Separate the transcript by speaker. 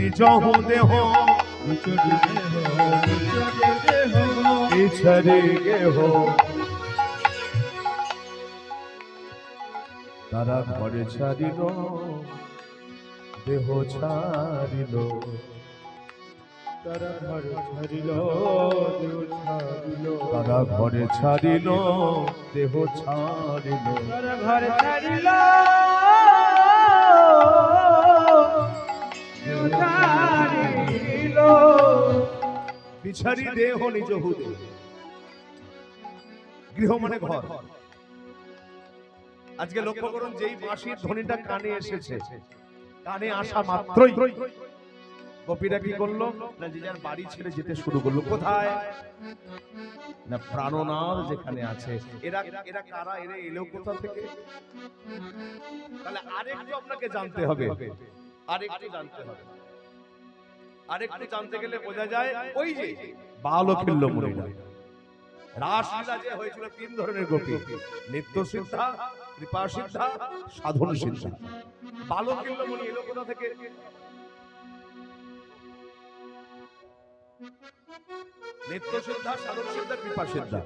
Speaker 1: নিজ দেহ বিছারি গেহ, তারা ঘরে ছাড়িল দেহ ছাড়িল,
Speaker 2: তারা ঘরে ছাড়িল দেহ ছাড়িল,
Speaker 1: তারা ঘরে ছাড়িল দেহ ছাড়িল,
Speaker 2: তারা ঘরে ছাড়িল দেহ ছাড়িল।
Speaker 1: বিছারি দেহ নিজ হুদে। গৃহ মানে ঘর। আজকে লক্ষ্য করুন, যেই বাঁশির ধ্বনিটা কানে এসেছে, কানে আসা মাত্রই গোপীরা কি করলো না, যে যার বাড়ি ছেড়ে যেতে শুরু করলো। কোথায় না, প্রাণনাথ যেখানে আছে। এরা এরা কারা, এরা এলো কোথা থেকে? তাহলে আরেকটু আপনাকে জানতে হবে, আরেকটু জানতে হবে। আরেকটু জানতে গেলে বোঝা যায়, ওই যে বালখিল্য মুনিরা, রাসলীলা যে হয়েছিল, তিন ধরনের গোপী, নিত্য সিদ্ধা, কৃপা সিদ্ধা, সাধন সিদ্ধা। বালখিল্য মুনি এলো কোথা থেকে? নিত্য সিদ্ধা, সাধন সিদ্ধা, কৃপা সিদ্ধা।